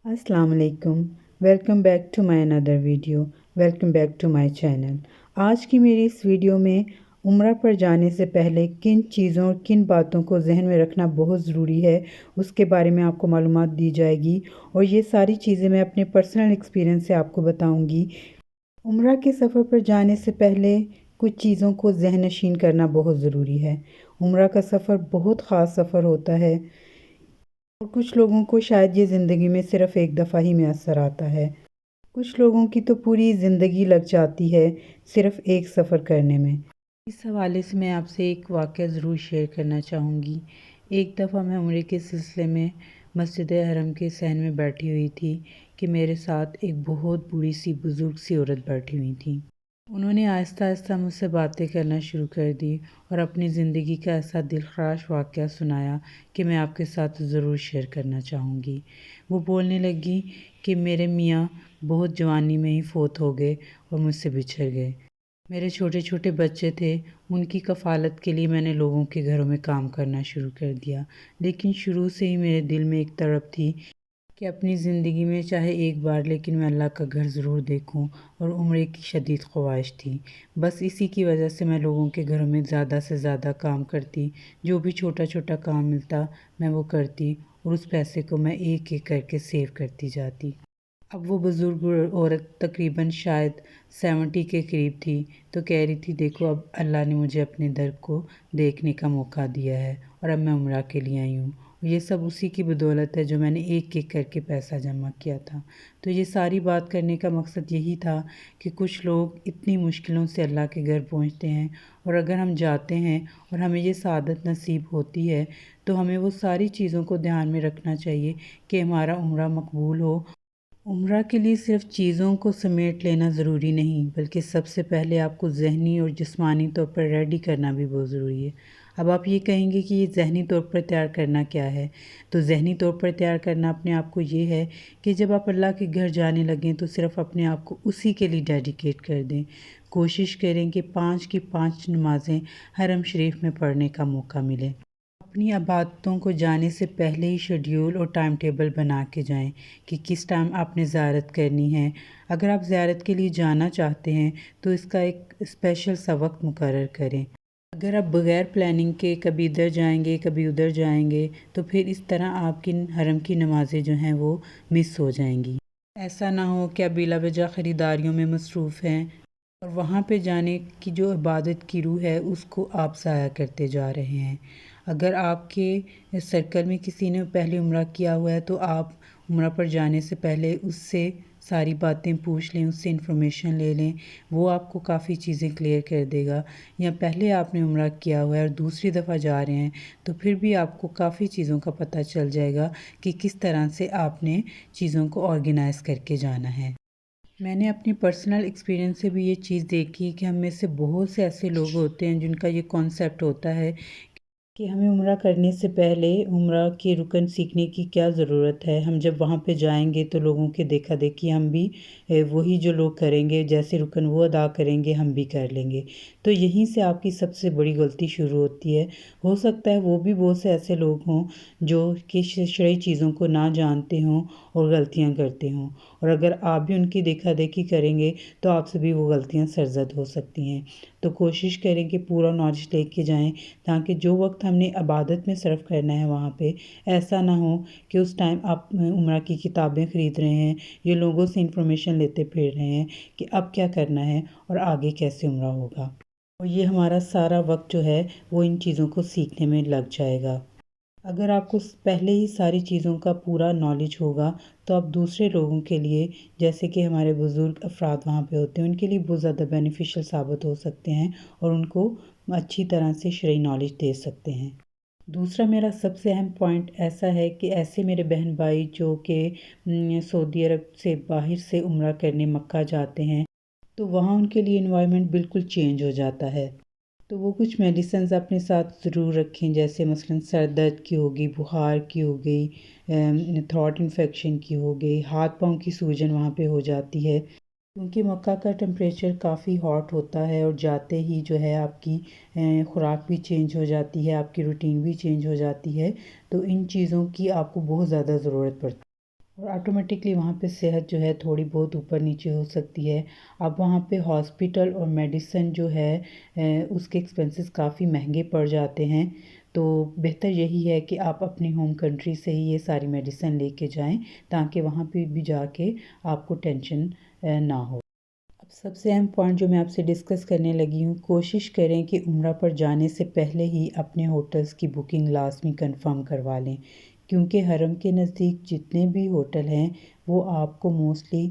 अस्सलाम वालेकुम। Welcome back to my another video. Welcome back to my channel. आज की मेरी इस वीडियो में उम्रा पर जाने से पहले किन चीज़ों और किन बातों को जहन में रखना बहुत ज़रूरी है उसके बारे में आपको मालूमात दी जाएगी, और ये सारी चीज़ें मैं अपने पर्सनल एक्सपीरियंस से आपको बताऊंगी। उम्रा के सफ़र पर जाने से पहले कुछ चीज़ों को जहन नशीन करना बहुत ज़रूरी है। उम्रा का सफ़र बहुत ख़ास सफ़र होता है और कुछ लोगों को शायद ये ज़िंदगी में सिर्फ़ एक दफ़ा ही मैसर आता है। कुछ लोगों की तो पूरी ज़िंदगी लग जाती है सिर्फ़ एक सफ़र करने में। इस हवाले से मैं आपसे एक वाक़या ज़रूर शेयर करना चाहूँगी। एक दफ़ा मैं उम्रे के सिलसिले में मस्जिद हरम के सहन में बैठी हुई थी कि मेरे साथ एक बहुत बूढ़ी सी बुज़ुर्ग सी औरत बैठी हुई थी। उन्होंने आहिस्ता आहिस्ता मुझसे बातें करना शुरू कर दी और अपनी ज़िंदगी का ऐसा दिलखराश वाक़या सुनाया कि मैं आपके साथ ज़रूर शेयर करना चाहूँगी। वो बोलने लगी कि मेरे मियाँ बहुत जवानी में ही फ़ौत हो गए और मुझसे बिछड़ गए। मेरे छोटे छोटे बच्चे थे, उनकी कफ़ालत के लिए मैंने लोगों के घरों में काम करना शुरू कर दिया। लेकिन शुरू से ही मेरे दिल में एक तड़प थी कि अपनी ज़िंदगी में चाहे एक बार लेकिन मैं अल्लाह का घर ज़रूर देखूं, और उम्रे की शदीद ख्वाहिश थी। बस इसी की वजह से मैं लोगों के घरों में ज़्यादा से ज़्यादा काम करती। जो भी छोटा छोटा काम मिलता मैं वो करती, और उस पैसे को मैं एक एक करके सेव करती जाती। अब वो बुज़ुर्ग औरत तकरीबन शायद 70 के करीब थी, तो कह रही थी, देखो अब अल्लाह ने मुझे अपने दर को देखने का मौका दिया है और अब मैं उम्रा के लिए आई हूँ। ये सब उसी की बदौलत है जो मैंने एक एक करके पैसा जमा किया था। तो ये सारी बात करने का मकसद यही था कि कुछ लोग इतनी मुश्किलों से अल्लाह के घर पहुँचते हैं, और अगर हम जाते हैं और हमें ये सआदत नसीब होती है तो हमें वो सारी चीज़ों को ध्यान में रखना चाहिए कि हमारा उम्रा मकबूल हो। उम्रा के लिए सिर्फ चीज़ों को समेट लेना ज़रूरी नहीं, बल्कि सबसे पहले आपको ज़हनी और जिस्मानी तौर पर रेडी करना भी बहुत ज़रूरी है। अब आप ये कहेंगे कि ये ज़हनी तौर पर तैयार करना क्या है? तो ज़हनी तौर पर तैयार करना अपने आप को ये है कि जब आप अल्लाह के घर जाने लगें तो सिर्फ़ अपने आप को उसी के लिए डेडिकेट कर दें। कोशिश करें कि 5 की 5 नमाज़ें हरम शरीफ में पढ़ने का मौका मिले। अपनी इबादतों को जाने से पहले ही शेड्यूल और टाइम टेबल बना के जाएं कि किस टाइम आपने ज़ियारत करनी है। अगर आप ज़ियारत के लिए जाना चाहते हैं तो इसका एक स्पेशल सा वक्त मुकर्रर करें। अगर आप बग़ैर प्लानिंग के कभी इधर जाएंगे कभी उधर जाएंगे तो फिर इस तरह आपकी हरम की नमाज़ें जो हैं वो मिस हो जाएंगी। ऐसा ना हो कि आप बिला वजह ख़रीदारियों में मसरूफ़ हैं और वहाँ पे जाने की जो इबादत की रूह है उसको आप ज़ाया करते जा रहे हैं। अगर आपके सर्कल में किसी ने पहले उम्रा किया हुआ है तो आप उम्रा पर जाने से पहले उससे सारी बातें पूछ लें, उससे इन्फॉर्मेशन ले लें। वो आपको काफ़ी चीज़ें क्लियर कर देगा। या पहले आपने उम्रा किया हुआ है और दूसरी दफ़ा जा रहे हैं तो फिर भी आपको काफ़ी चीज़ों का पता चल जाएगा कि किस तरह से आपने चीज़ों को ऑर्गेनाइज़ करके जाना है। मैंने अपनी पर्सनल एक्सपीरियंस से भी ये चीज़ देखी है कि हम में से बहुत से ऐसे लोग होते हैं जिनका ये कॉन्सेप्ट होता है कि हमें उम्रा करने से पहले उम्रा के रुकन सीखने की क्या ज़रूरत है। हम जब वहाँ पे जाएंगे तो लोगों के देखा देखी हम भी वही जो लोग करेंगे, जैसे रुकन वो अदा करेंगे हम भी कर लेंगे। तो यहीं से आपकी सबसे बड़ी गलती शुरू होती है। हो सकता है वो भी बहुत से ऐसे लोग हों जो कि शरई चीज़ों को ना जानते हों और गलतियाँ करते हों, और अगर आप भी उनकी देखा देखी करेंगे तो आपसे भी वो गलतियाँ सरज़द हो सकती हैं। तो कोशिश करें कि पूरा नॉलेज लेके जाएं, ताकि जो वक्त हमने इबादत में सर्व करना है वहाँ पे ऐसा ना हो कि उस टाइम आप उम्रा की किताबें ख़रीद रहे हैं, ये लोगों से इंफॉर्मेशन लेते फिर रहे हैं कि अब क्या करना है और आगे कैसे उम्रा होगा, और ये हमारा सारा वक्त जो है वो इन चीज़ों को सीखने में लग जाएगा। अगर आपको पहले ही सारी चीज़ों का पूरा नॉलेज होगा तो आप दूसरे लोगों के लिए, जैसे कि हमारे बुज़ुर्ग अफराद वहाँ पे होते हैं, उनके लिए बहुत ज़्यादा बेनिफिशियल साबित हो सकते हैं और उनको अच्छी तरह से शरई नॉलेज दे सकते हैं। दूसरा मेरा सबसे अहम पॉइंट ऐसा है कि ऐसे मेरे बहन भाई जो कि सऊदी अरब से बाहर से उम्रा करने मक्का जाते हैं तो वहाँ उनके लिए इन्वायरमेंट बिल्कुल चेंज हो जाता है। तो वो कुछ मेडिसिन्स अपने साथ ज़रूर रखें, जैसे मसलन सर दर्द की होगी, बुखार की हो गई, थ्रोट इन्फेक्शन की हो गई, हाथ पाँव की सूजन वहाँ पे हो जाती है, क्योंकि मक्का का टेम्परेचर काफ़ी हॉट होता है और जाते ही जो है आपकी ख़ुराक भी चेंज हो जाती है, आपकी रूटीन भी चेंज हो जाती है। तो इन चीज़ों की आपको बहुत ज़्यादा ज़रूरत पड़ती है। اور آٹومیٹکلی وہاں پہ صحت جو ہے تھوڑی بہت اوپر نیچے ہو سکتی ہے۔ اب وہاں پہ ہاسپٹل اور میڈیسن جو ہے اس کے ایکسپنسز کافی مہنگے پڑ جاتے ہیں، تو بہتر یہی ہے کہ آپ اپنی ہوم کنٹری سے ہی یہ ساری میڈیسن لے کے جائیں، تاکہ وہاں پہ بھی جا کے آپ کو ٹینشن نہ ہو۔ اب سب سے اہم پوائنٹ جو میں آپ سے ڈسکس کرنے لگی ہوں، کوشش کریں کہ عمرہ پر جانے سے پہلے ہی اپنے ہوٹلز کی بکنگ لازمی کنفرم کروا لیں، کیونکہ حرم کے نزدیک جتنے بھی ہوٹل ہیں وہ آپ کو موسٹلی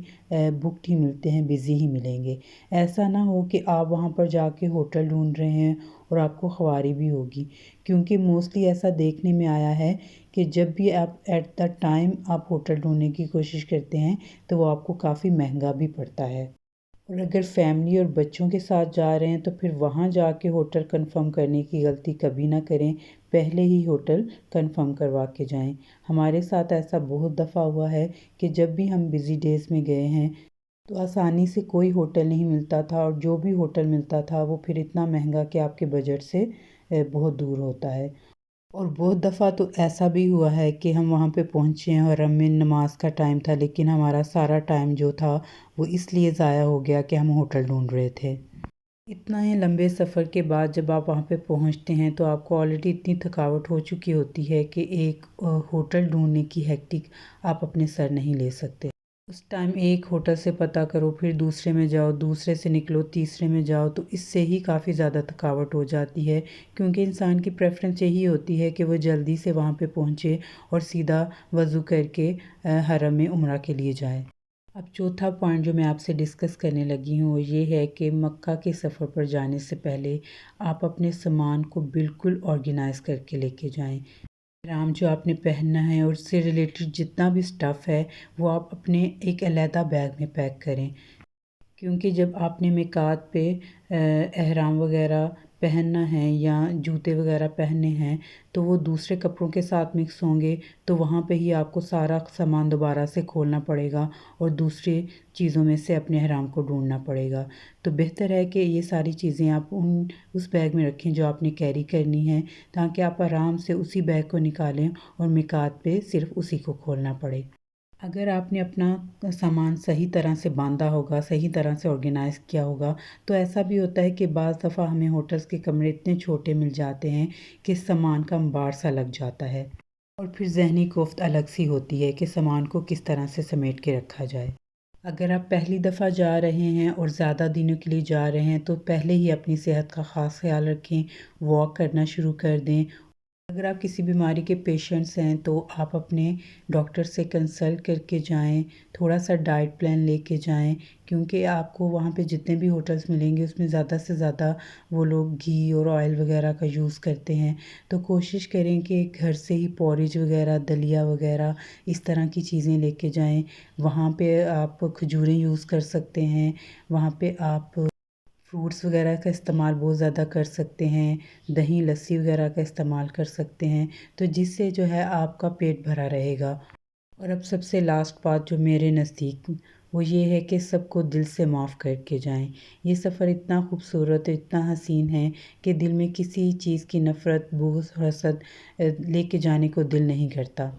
بکڈ ہی ملتے ہیں، بزی ہی ملیں گے۔ ایسا نہ ہو کہ آپ وہاں پر جا کے ہوٹل ڈھونڈ رہے ہیں اور آپ کو خواری بھی ہوگی، کیونکہ موسٹلی ایسا دیکھنے میں آیا ہے کہ جب بھی آپ ایٹ دا ٹائم آپ ہوٹل ڈھونڈنے کی کوشش کرتے ہیں تو وہ آپ کو کافی مہنگا بھی پڑتا ہے۔ اور اگر فیملی اور بچوں کے ساتھ جا رہے ہیں تو پھر وہاں جا کے ہوٹل کنفرم کرنے کی غلطی کبھی نہ کریں، پہلے ہی ہوٹل کنفرم کروا کے جائیں۔ ہمارے ساتھ ایسا بہت دفعہ ہوا ہے کہ جب بھی ہم بزی ڈیز میں گئے ہیں تو آسانی سے کوئی ہوٹل نہیں ملتا تھا، اور جو بھی ہوٹل ملتا تھا وہ پھر اتنا مہنگا کہ آپ کے بجٹ سے بہت دور ہوتا ہے۔ اور بہت دفعہ تو ایسا بھی ہوا ہے کہ ہم وہاں پہ پہنچے ہیں اور میں نماز کا ٹائم تھا، لیکن ہمارا سارا ٹائم جو تھا وہ اس لیے ضائع ہو گیا کہ ہم ہوٹل ڈھونڈ رہے تھے۔ اتنا ہی لمبے سفر کے بعد جب آپ وہاں پہ پہنچتے ہیں تو آپ کو آلریڈی اتنی تھکاوٹ ہو چکی ہوتی ہے کہ ایک ہوٹل ڈھونڈنے کی ہیکٹک آپ اپنے سر نہیں لے سکتے۔ اس ٹائم ایک ہوٹل سے پتہ کرو، پھر دوسرے میں جاؤ، دوسرے سے نکلو، تیسرے میں جاؤ، تو اس سے ہی کافی زیادہ تھکاوٹ ہو جاتی ہے، کیونکہ انسان کی پریفرنس یہی ہوتی ہے کہ وہ جلدی سے وہاں پہ پہنچے اور سیدھا وضو کر کے حرم میں عمرہ کے لیے جائے۔ اب چوتھا پوائنٹ جو میں آپ سے ڈسکس کرنے لگی ہوں وہ یہ ہے کہ مکہ کے سفر پر جانے سے پہلے آپ اپنے سامان کو بالکل آرگنائز کر کے لے کے جائیں۔ احرام جو آپ نے پہننا ہے اور اس سے ریلیٹڈ جتنا بھی سٹف ہے وہ آپ اپنے ایک علیحدہ بیگ میں پیک کریں، کیونکہ جب آپ نے میقات پہ احرام وغیرہ پہننا ہے یا جوتے وغیرہ پہننے ہیں تو وہ دوسرے کپڑوں کے ساتھ مکس ہوں گے، تو وہاں پہ ہی آپ کو سارا سامان دوبارہ سے کھولنا پڑے گا اور دوسری چیزوں میں سے اپنے احرام کو ڈھونڈنا پڑے گا۔ تو بہتر ہے کہ یہ ساری چیزیں آپ اس بیگ میں رکھیں جو آپ نے کیری کرنی ہے، تاکہ آپ آرام سے اسی بیگ کو نکالیں اور میقات پہ صرف اسی کو کھولنا پڑے۔ اگر آپ نے اپنا سامان صحیح طرح سے باندھا ہوگا، صحیح طرح سے آرگنائز کیا ہوگا، تو ایسا بھی ہوتا ہے کہ بعض دفعہ ہمیں ہوٹلز کے کمرے اتنے چھوٹے مل جاتے ہیں کہ سامان کا انبار سا لگ جاتا ہے، اور پھر ذہنی کوفت الگ سی ہوتی ہے کہ سامان کو کس طرح سے سمیٹ کے رکھا جائے۔ اگر آپ پہلی دفعہ جا رہے ہیں اور زیادہ دنوں کے لیے جا رہے ہیں تو پہلے ہی اپنی صحت کا خاص خیال رکھیں، واک کرنا شروع کر دیں۔ اگر آپ کسی بیماری کے پیشنٹس ہیں تو آپ اپنے ڈاکٹر سے کنسلٹ کر کے جائیں، تھوڑا سا ڈائٹ پلان لے کے جائیں، کیونکہ آپ کو وہاں پہ جتنے بھی ہوٹلز ملیں گے اس میں زیادہ سے زیادہ وہ لوگ گھی اور آئل وغیرہ کا یوز کرتے ہیں، تو کوشش کریں کہ گھر سے ہی پورج وغیرہ، دلیا وغیرہ اس طرح کی چیزیں لے کے جائیں۔ وہاں پہ آپ کھجوریں یوز کر سکتے ہیں، وہاں پہ آپ فروٹس وغیرہ کا استعمال بہت زیادہ کر سکتے ہیں، دہی لسی وغیرہ کا استعمال کر سکتے ہیں، تو جس سے جو ہے آپ کا پیٹ بھرا رہے گا۔ اور اب سب سے لاسٹ بات جو میرے نزدیک وہ یہ ہے کہ سب کو دل سے معاف کر کے جائیں۔ یہ سفر اتنا خوبصورت، اتنا حسین ہے کہ دل میں کسی چیز کی نفرت، بغض، حسد لے کے جانے کو دل نہیں کرتا۔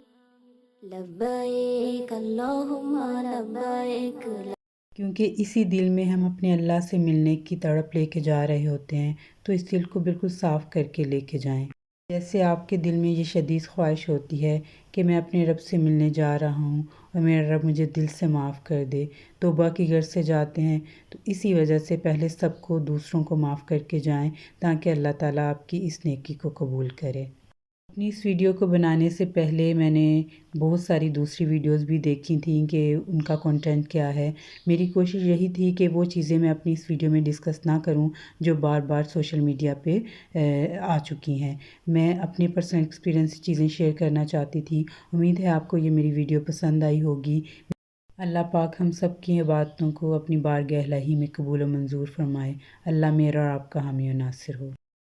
لبیک اللہم لبیک، کیونکہ اسی دل میں ہم اپنے اللہ سے ملنے کی تڑپ لے کے جا رہے ہوتے ہیں، تو اس دل کو بالکل صاف کر کے لے کے جائیں۔ جیسے آپ کے دل میں یہ شدید خواہش ہوتی ہے کہ میں اپنے رب سے ملنے جا رہا ہوں اور میرا رب مجھے دل سے معاف کر دے، توبہ کی غرض سے جاتے ہیں، تو اسی وجہ سے پہلے سب کو، دوسروں کو معاف کر کے جائیں، تاکہ اللہ تعالیٰ آپ کی اس نیکی کو قبول کرے۔ اپنی اس ویڈیو کو بنانے سے پہلے میں نے بہت ساری دوسری ویڈیوز بھی دیکھی تھیں کہ ان کا کنٹینٹ کیا ہے۔ میری کوشش یہی تھی کہ وہ چیزیں میں اپنی اس ویڈیو میں ڈسکس نہ کروں جو بار بار سوشل میڈیا پہ آ چکی ہیں۔ میں اپنے پرسنل ایکسپیرینس سے چیزیں شیئر کرنا چاہتی تھی۔ امید ہے آپ کو یہ میری ویڈیو پسند آئی ہوگی۔ اللہ پاک ہم سب کی عبادتوں کو اپنی بارگاہ الہی میں قبول و منظور فرمائے۔ اللہ میرا اور آپ کا حامی و ناصر ہو۔